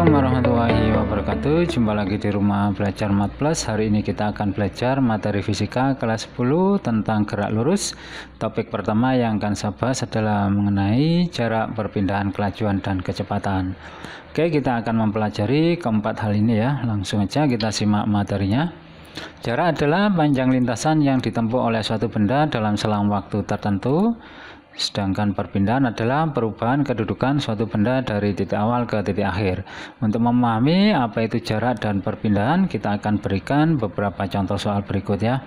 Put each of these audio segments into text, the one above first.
Assalamualaikum warahmatullahi wabarakatuh. Jumpa lagi di Rumah Belajar Mat Plus. Hari ini kita akan belajar materi fisika kelas 10 tentang gerak lurus. Topik pertama yang akan saya bahas adalah mengenai jarak perpindahan kelajuan dan kecepatan. Oke, kita akan mempelajari keempat hal ini ya. Langsung aja kita simak materinya. Jarak adalah panjang lintasan yang ditempuh oleh suatu benda dalam selang waktu tertentu. Sedangkan perpindahan adalah perubahan kedudukan suatu benda dari titik awal ke titik akhir. Untuk memahami apa itu jarak dan perpindahan, kita akan berikan beberapa contoh soal berikut ya.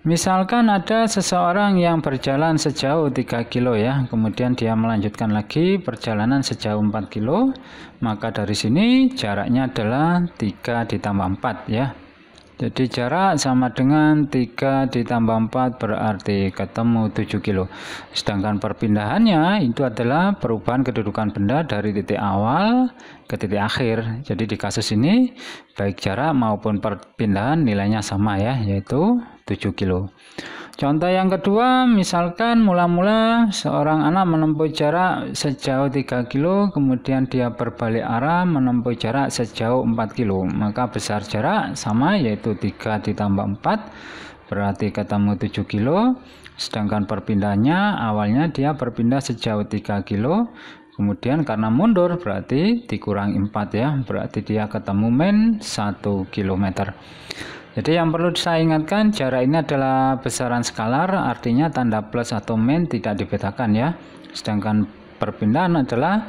Misalkan ada seseorang yang berjalan sejauh 3 kilo ya, kemudian dia melanjutkan lagi perjalanan sejauh 4 kilo, maka dari sini jaraknya adalah 3 ditambah 4 ya. Jadi jarak sama dengan 3 ditambah 4 berarti ketemu 7 kilo. Sedangkan perpindahannya itu adalah perubahan kedudukan benda dari titik awal ke titik akhir. Jadi di kasus ini baik jarak maupun perpindahan nilainya sama ya, yaitu 7 kilo. Contoh yang kedua, misalkan mula-mula seorang anak menempuh jarak sejauh 3 kilo, kemudian dia berbalik arah menempuh jarak sejauh 4 kilo. Maka besar jarak sama, yaitu 3 ditambah 4, berarti ketemu 7 kilo. Sedangkan perpindahannya, awalnya dia berpindah sejauh 3 kilo, kemudian karena mundur berarti dikurangi 4 ya, berarti dia ketemu min 1 km. Jadi yang perlu saya ingatkan, jarak ini adalah besaran skalar, artinya tanda plus atau min tidak dibedakan ya. Sedangkan perpindahan adalah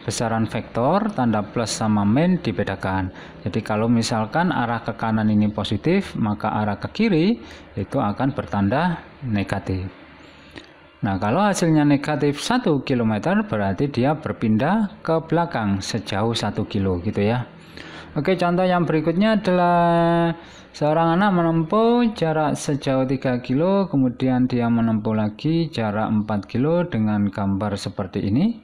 besaran vektor, tanda plus sama min dibedakan. Jadi kalau misalkan arah ke kanan ini positif, maka arah ke kiri itu akan bertanda negatif. Nah, kalau hasilnya negatif 1 km berarti dia berpindah ke belakang sejauh 1 kilo gitu ya. Oke, contoh yang berikutnya adalah seorang anak menempuh jarak sejauh 3 kilo, kemudian dia menempuh lagi jarak 4 kilo dengan gambar seperti ini.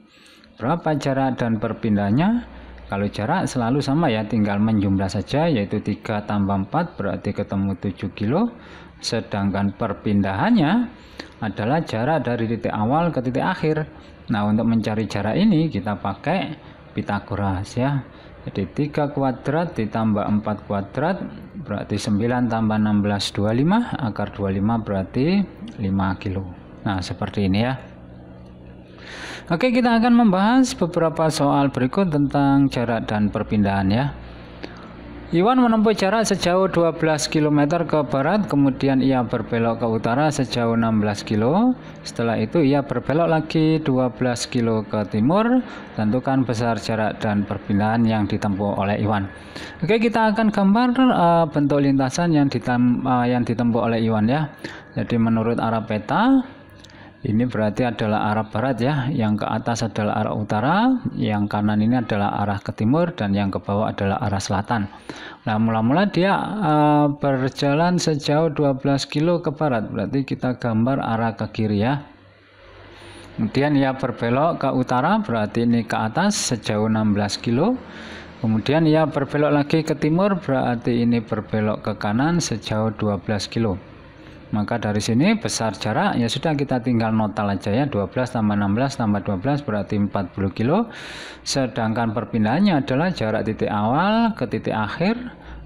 Berapa jarak dan perpindahannya? Kalau jarak selalu sama ya, tinggal menjumlah saja, yaitu 3 tambah 4 berarti ketemu 7 kilo. Sedangkan perpindahannya adalah jarak dari titik awal ke titik akhir. Nah, untuk mencari jarak ini kita pakai Pitagoras ya. Jadi 3 kuadrat ditambah 4 kuadrat berarti 9 tambah 16 25, akar 25 berarti 5 kilo. Nah, seperti ini ya. Oke, kita akan membahas beberapa soal berikut tentang jarak dan perpindahan ya. Iwan menempuh jarak sejauh 12 km ke barat, kemudian ia berbelok ke utara sejauh 16 km. Setelah itu ia berbelok lagi 12 km ke timur. Tentukan besar jarak dan perpindahan yang ditempuh oleh Iwan. Oke, kita akan gambar bentuk lintasan yang ditempuh oleh Iwan ya. Jadi menurut arah peta, ini berarti adalah arah barat ya, yang ke atas adalah arah utara, yang kanan ini adalah arah ke timur, dan yang ke bawah adalah arah selatan. Nah, mula-mula dia berjalan sejauh 12 kilo ke barat, berarti kita gambar arah ke kiri ya. Kemudian ia berbelok ke utara, berarti ini ke atas sejauh 16 kilo. Kemudian ia berbelok lagi ke timur, berarti ini berbelok ke kanan sejauh 12 kilo. Maka dari sini besar jarak ya sudah, kita tinggal notal aja ya, 12 tambah 16 tambah 12 berarti 40 kilo. Sedangkan perpindahannya adalah jarak titik awal ke titik akhir,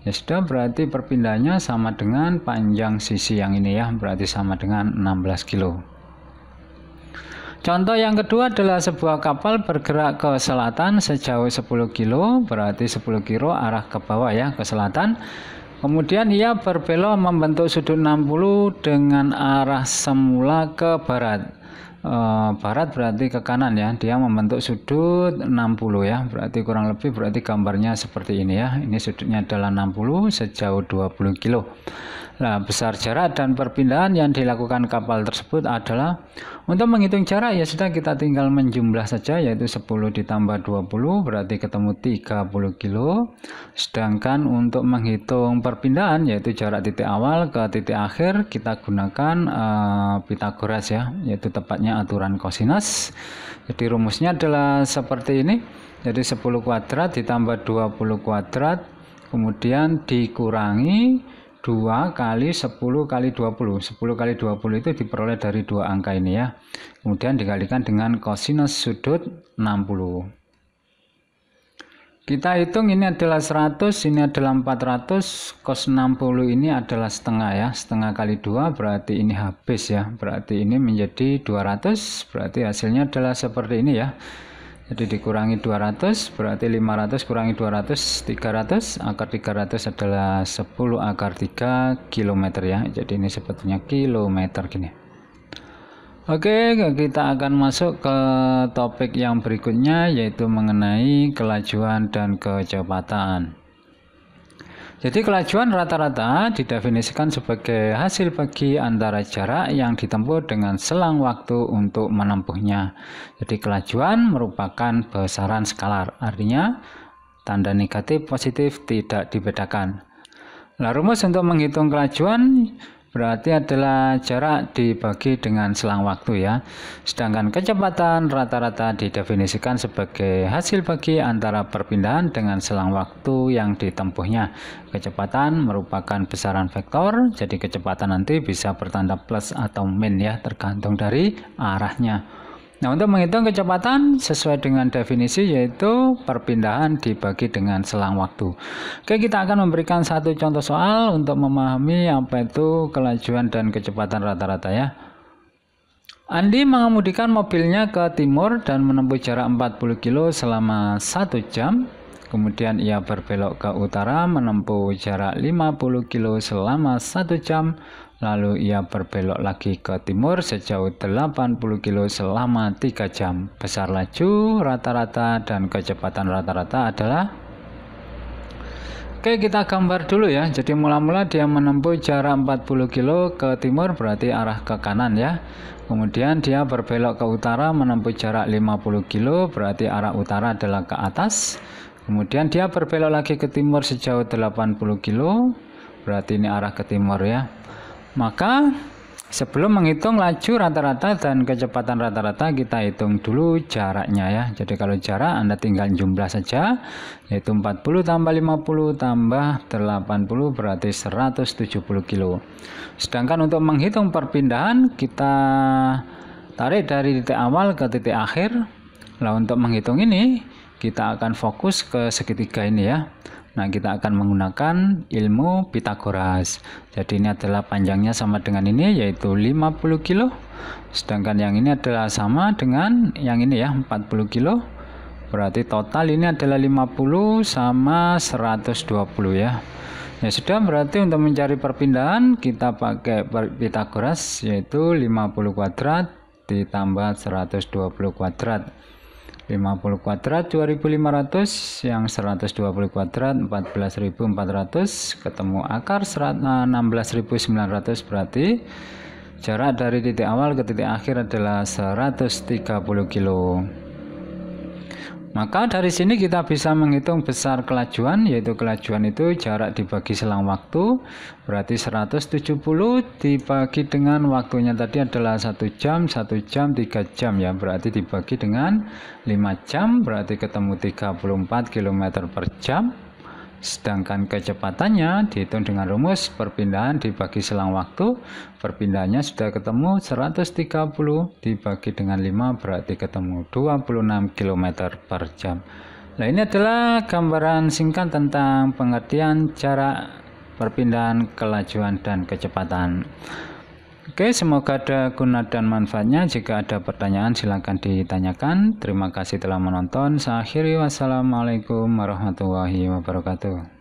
ya sudah, berarti perpindahannya sama dengan panjang sisi yang ini ya, berarti sama dengan 16 kilo. Contoh yang kedua adalah sebuah kapal bergerak ke selatan sejauh 10 kilo, berarti 10 kilo arah ke bawah ya, ke selatan. Kemudian ia berbelok membentuk sudut 60 dengan arah semula ke barat. Barat berarti ke kanan ya, dia membentuk sudut 60 ya, berarti kurang lebih berarti gambarnya seperti ini ya. Ini sudutnya adalah 60 sejauh 20 kilo. Nah, besar jarak dan perpindahan yang dilakukan kapal tersebut adalah, untuk menghitung jarak ya sudah, kita tinggal menjumlah saja, yaitu 10 ditambah 20 berarti ketemu 30 kilo. Sedangkan untuk menghitung perpindahan, yaitu jarak titik awal ke titik akhir, kita gunakan Pitagoras ya, yaitu tepatnya aturan kosinus. Jadi rumusnya adalah seperti ini. Jadi 10 kuadrat ditambah 20 kuadrat kemudian dikurangi 2 kali 10 kali 20. 10 kali 20 itu diperoleh dari dua angka ini ya. Kemudian dikalikan dengan kosinus sudut 60. Kita hitung ini adalah 100, ini adalah 400, cos 60 ini adalah setengah ya. Setengah kali 2 berarti ini habis ya. Berarti ini menjadi 200, berarti hasilnya adalah seperti ini ya. Jadi dikurangi 200, berarti 500 kurangi 200, 300. Akar 300 adalah 10 akar 3 km ya. Jadi ini sebetulnya kilometer gini. Oke, kita akan masuk ke topik yang berikutnya, yaitu mengenai kelajuan dan kecepatan. Jadi kelajuan rata-rata didefinisikan sebagai hasil bagi antara jarak yang ditempuh dengan selang waktu untuk menempuhnya. Jadi kelajuan merupakan besaran skalar, artinya tanda negatif positif tidak dibedakan. Nah, rumus untuk menghitung kelajuan berarti adalah jarak dibagi dengan selang waktu ya. Sedangkan kecepatan rata-rata didefinisikan sebagai hasil bagi antara perpindahan dengan selang waktu yang ditempuhnya. Kecepatan merupakan besaran vektor, jadi kecepatan nanti bisa bertanda plus atau min ya, tergantung dari arahnya. Nah, untuk menghitung kecepatan sesuai dengan definisi yaitu perpindahan dibagi dengan selang waktu. Oke, kita akan memberikan satu contoh soal untuk memahami apa itu kelajuan dan kecepatan rata-rata ya. Andi mengemudikan mobilnya ke timur dan menempuh jarak 40 km selama 1 jam. Kemudian ia berbelok ke utara menempuh jarak 50 km selama 1 jam. Lalu ia berbelok lagi ke timur sejauh 80 km selama 3 jam. Besar laju rata-rata dan kecepatan rata-rata adalah. Oke, kita gambar dulu ya. Jadi mula-mula dia menempuh jarak 40 km ke timur, berarti arah ke kanan ya. Kemudian dia berbelok ke utara menempuh jarak 50 km, berarti arah utara adalah ke atas. Kemudian dia berbelok lagi ke timur sejauh 80 km, berarti ini arah ke timur ya. Maka sebelum menghitung laju rata-rata dan kecepatan rata-rata, kita hitung dulu jaraknya ya. Jadi kalau jarak Anda tinggal jumlah saja, yaitu 40 tambah 50 tambah 80 berarti 170 kilo. Sedangkan untuk menghitung perpindahan, kita tarik dari titik awal ke titik akhir. Nah, untuk menghitung ini kita akan fokus ke segitiga ini ya. Nah, kita akan menggunakan ilmu Pitagoras. Jadi ini adalah panjangnya sama dengan ini, yaitu 50 kilo. Sedangkan yang ini adalah sama dengan yang ini ya, 40 kilo. Berarti total ini adalah 50 sama 120 ya. Ya sudah, berarti untuk mencari perpindahan kita pakai Pitagoras, yaitu 50 kuadrat ditambah 120 kuadrat. 50 kuadrat 2500, yang 120 kuadrat 14400, ketemu akar 16900, berarti jarak dari titik awal ke titik akhir adalah 130 kilo. Maka dari sini kita bisa menghitung besar kelajuan, yaitu kelajuan itu jarak dibagi selang waktu, berarti 170 dibagi dengan waktunya tadi adalah 1 jam, 1 jam, 3 jam ya, berarti dibagi dengan 5 jam, berarti ketemu 34 km per jam. Sedangkan kecepatannya dihitung dengan rumus perpindahan dibagi selang waktu. Perpindahannya sudah ketemu 130 dibagi dengan 5 berarti ketemu 26 km per jam. Nah, ini adalah gambaran singkat tentang pengertian jarak, perpindahan, kelajuan, dan kecepatan. Oke, semoga ada guna dan manfaatnya. Jika ada pertanyaan silakan ditanyakan. Terima kasih telah menonton. Saya akhiri, wassalamualaikum warahmatullahi wabarakatuh.